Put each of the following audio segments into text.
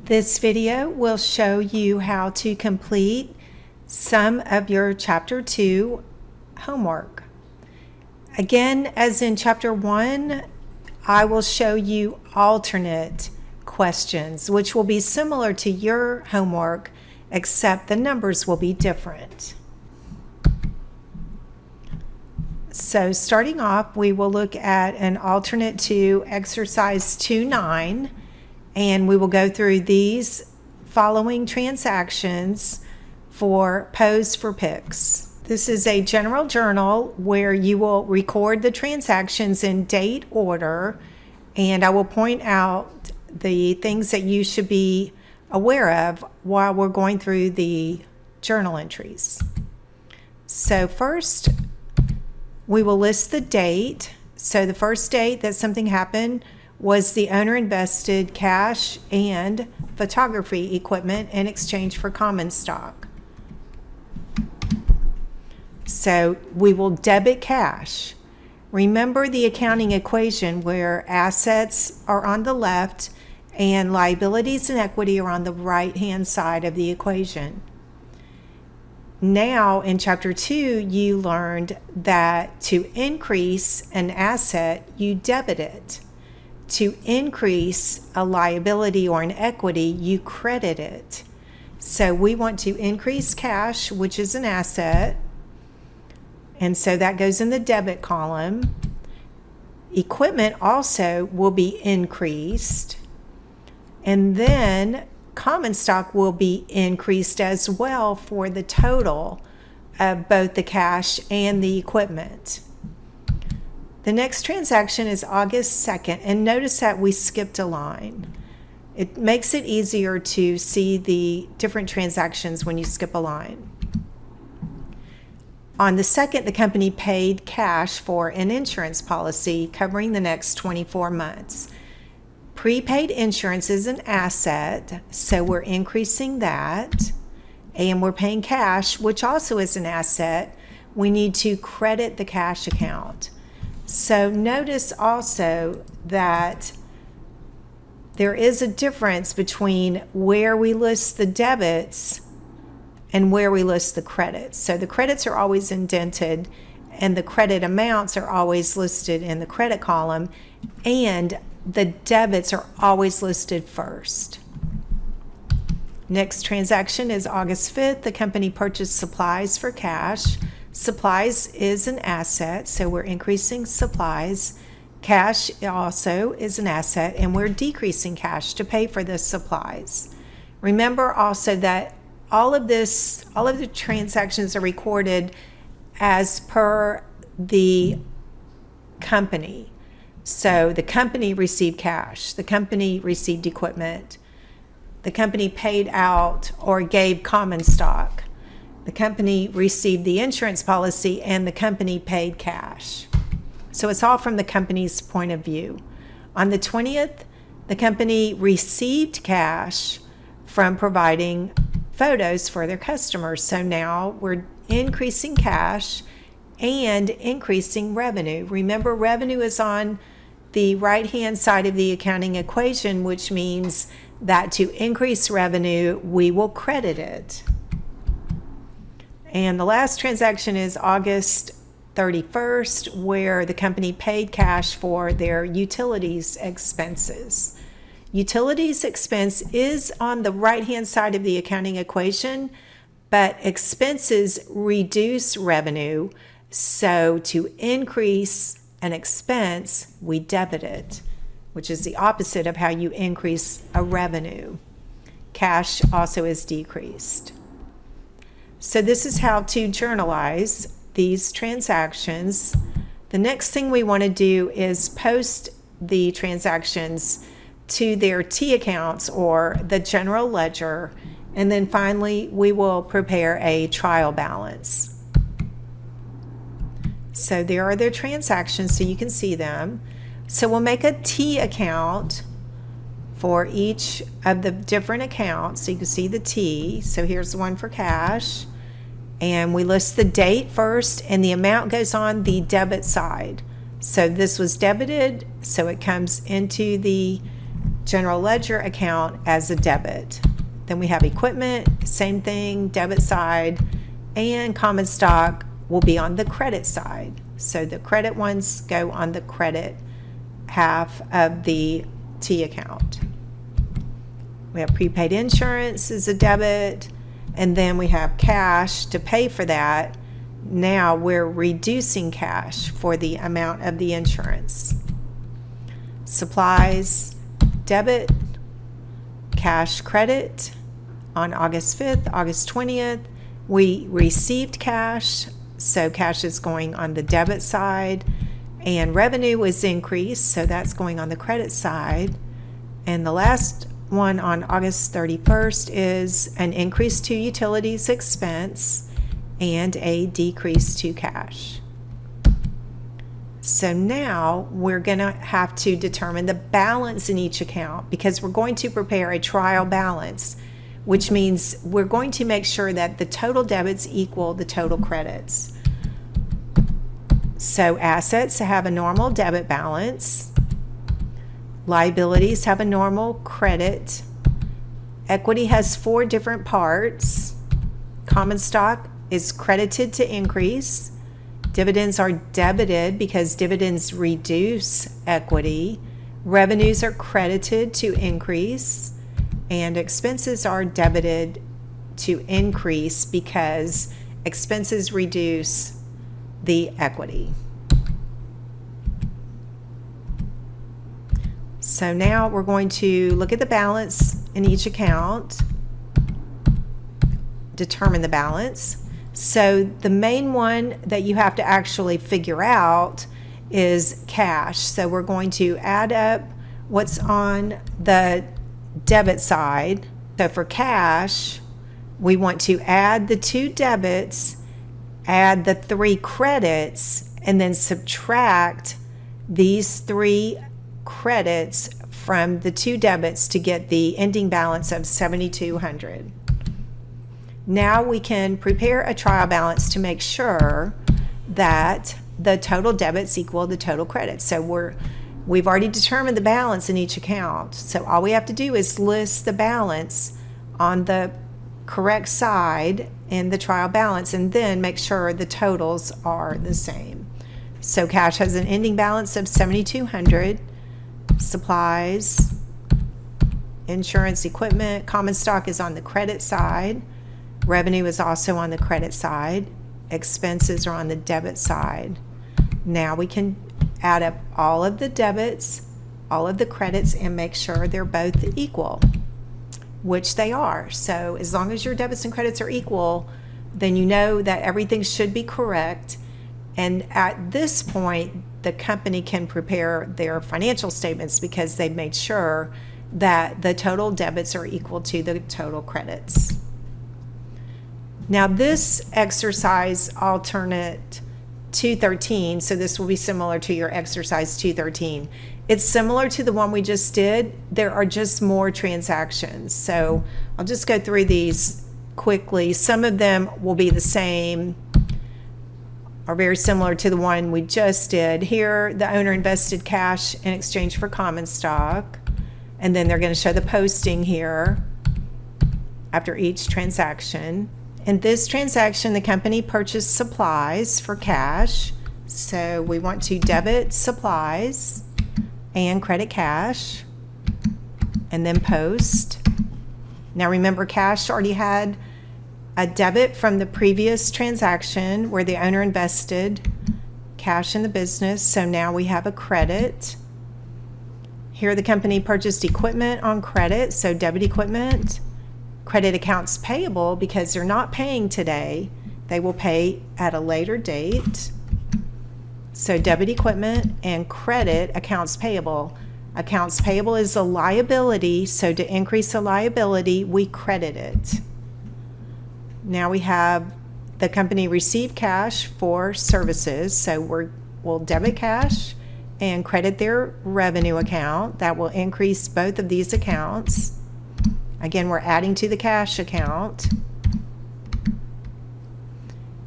This video will show you how to complete some of your Chapter 2 homework. Again, as in Chapter 1, I will show you alternate questions, which will be similar to your homework, except the numbers will be different. So starting off, we will look at an alternate to exercise 2.9, and we will go through these following transactions for pose for pics. This is a general journal where you will record the transactions in date order, and I will point out the things that you should be aware of while we're going through the journal entries. So first, we will list the date. So the first date that something happened was the owner invested cash and photography equipment in exchange for common stock. So we will debit cash. Remember the accounting equation where assets are on the left and liabilities and equity are on the right-hand side of the equation. Now in Chapter 2, you learned that to increase an asset, you debit it. To increase a liability or an equity, you credit it. So we want to increase cash, which is an asset, and so that goes in the debit column. Equipment also will be increased, and then common stock will be increased as well for the total of both the cash and the equipment. The next transaction is August 2nd, and notice that we skipped a line. It makes it easier to see the different transactions when you skip a line. On the 2nd, the company paid cash for an insurance policy covering the next 24 months. Prepaid insurance is an asset, so we're increasing that, and we're paying cash, which also is an asset. We need to credit the cash account. So notice also that there is a difference between where we list the debits and where we list the credits. So the credits are always indented and the credit amounts are always listed in the credit column, and the debits are always listed first. Next transaction is August 5th. The company purchased supplies for cash. Supplies is an asset, so we're increasing supplies. Cash also is an asset, and we're decreasing cash to pay for the supplies. Remember also that all of the transactions are recorded as per the company. So the company received cash, the company received equipment, the company paid out or gave common stock, the company received the insurance policy, and the company paid cash. So it's all from the company's point of view. On the 20th, the company received cash from providing photos for their customers. So now we're increasing cash and increasing revenue. Remember, revenue is on the right-hand side of the accounting equation, which means that to increase revenue, we will credit it. And the last transaction is August 31st, where the company paid cash for their utilities expenses. Utilities expense is on the right-hand side of the accounting equation, but expenses reduce revenue. So to increase an expense, we debit it, which is the opposite of how you increase a revenue. Cash also is decreased. So this is how to journalize these transactions. The next thing we want to do is post the transactions to their T accounts or the general ledger, and then finally we will prepare a trial balance. So there are their transactions, so you can see them. So we'll make a T account for each of the different accounts, so you can see the T. So here's the one for cash, and we list the date first, and the amount goes on the debit side. So this was debited, so it comes into the general ledger account as a debit. Then we have equipment, same thing, debit side, and common stock will be on the credit side. So the credit ones go on the credit half of the T account. We have prepaid insurance as a debit, and then we have cash to pay for that. Now we're reducing cash for the amount of the insurance. Supplies, debit, cash credit. On August 5th, August 20th, we received cash, so cash is going on the debit side, and revenue was increased, so that's going on the credit side. And the last one on August 31st is an increase to utilities expense and a decrease to cash. So now we're going to have to determine the balance in each account, because we're going to prepare a trial balance, which means we're going to make sure that the total debits equal the total credits. So assets have a normal debit balance. Liabilities have a normal credit. Equity has 4 different parts. Common stock is credited to increase. Dividends are debited because dividends reduce equity. Revenues are credited to increase. And expenses are debited to increase because expenses reduce the equity. So now we're going to look at the balance in each account, determine the balance. So the main one that you have to actually figure out is cash. So we're going to add up what's on the debit side. So for cash, we want to add the 2 debits, add the 3 credits, and then subtract these 3 credits from the 2 debits to get the ending balance of $7,200. Now we can prepare a trial balance to make sure that the total debits equal the total credits. So we've already determined the balance in each account. So all we have to do is list the balance on the correct side in the trial balance, and then make sure the totals are the same. So cash has an ending balance of $7,200. Supplies, insurance, equipment, common stock is on the credit side. Revenue is also on the credit side. Expenses are on the debit side. Now we can add up all of the debits, all of the credits, and make sure they're both equal, which they are. So as long as your debits and credits are equal, then you know that everything should be correct. And at this point, the company can prepare their financial statements because they've made sure that the total debits are equal to the total credits. Now this exercise alternate 213, so this will be similar to your exercise 213. It's similar to the one we just did. There are just more transactions. So I'll just go through these quickly. Some of them will be the same, are very similar to the one we just did. Here, the owner invested cash in exchange for common stock, and then they're going to show the posting here after each transaction. In this transaction, the company purchased supplies for cash, so we want to debit supplies and credit cash, and then post. Now remember, cash already had a debit from the previous transaction where the owner invested cash in the business, so now we have a credit. Here the company purchased equipment on credit, so debit equipment. Credit accounts payable, because they're not paying today, they will pay at a later date. So debit equipment and credit accounts payable. Accounts payable is a liability, so to increase a liability, we credit it. Now we have the company received cash for services, so we'll debit cash and credit their revenue account. That will increase both of these accounts. Again, we're adding to the cash account.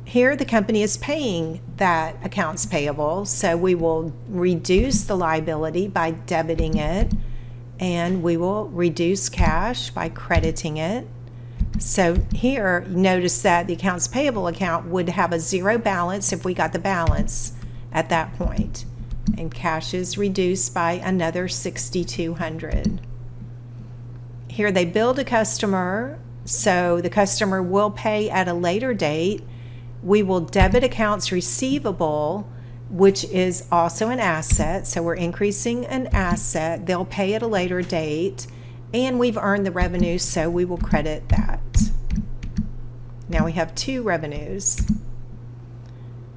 Here the company is paying that accounts payable, so we will reduce the liability by debiting it, and we will reduce cash by crediting it. So here, notice that the accounts payable account would have a zero balance if we got the balance at that point. And cash is reduced by another $6,200. Here they billed a customer, so the customer will pay at a later date. We will debit accounts receivable, which is also an asset. So we're increasing an asset. They'll pay at a later date, and we've earned the revenue, so we will credit that. Now we have two revenues.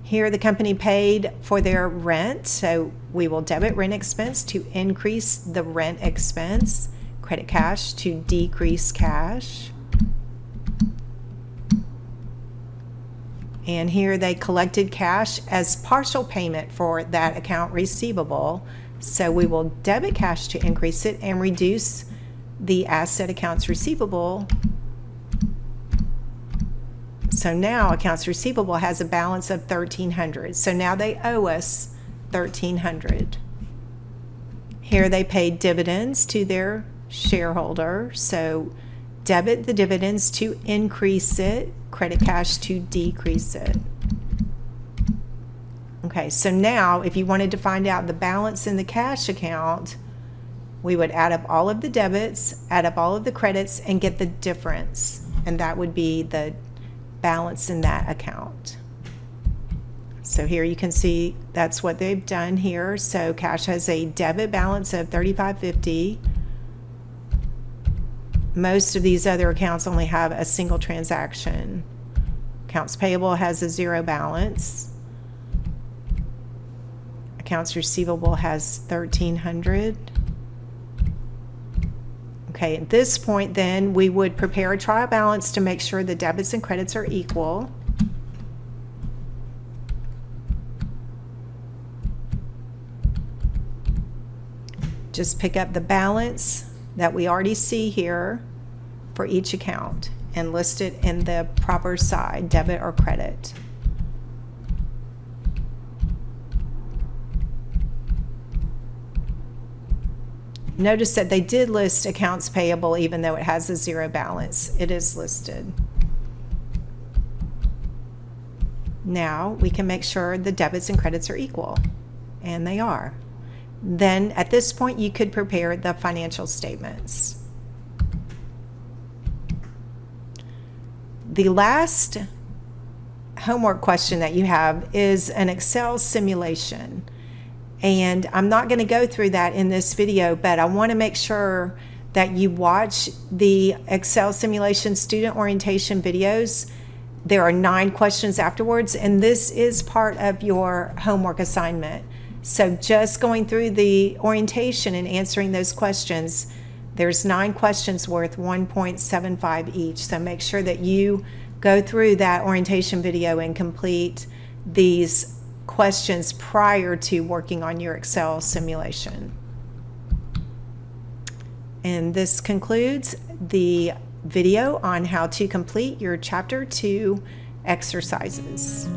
Here the company paid for their rent, so we will debit rent expense to increase the rent expense, credit cash to decrease cash. And here they collected cash as partial payment for that account receivable, so we will debit cash to increase it and reduce the asset accounts receivable. So now accounts receivable has a balance of $1,300. So now they owe us $1,300. Here they paid dividends to their shareholder. So debit the dividends to increase it, credit cash to decrease it. Okay, so now if you wanted to find out the balance in the cash account, we would add up all of the debits, add up all of the credits, and get the difference. And that would be the balance in that account. So here you can see that's what they've done here. So cash has a debit balance of $35.50. Most of these other accounts only have a single transaction. Accounts payable has a zero balance. Accounts receivable has $1,300. Okay, at this point then we would prepare a trial balance to make sure the debits and credits are equal. Just pick up the balance that we already see here for each account and list it in the proper side, debit or credit. Notice that they did list accounts payable even though it has a zero balance. It is listed. Now we can make sure the debits and credits are equal, and they are. Then at this point you could prepare the financial statements. The last homework question that you have is an Excel simulation. And I'm not going to go through that in this video, but I want to make sure that you watch the Excel simulation student orientation videos. There are 9 questions afterwards, and this is part of your homework assignment. So just going through the orientation and answering those questions, there's 9 questions worth 1.75 each. So make sure that you go through that orientation video and complete these questions prior to working on your Excel simulation. And this concludes the video on how to complete your Chapter 2 exercises.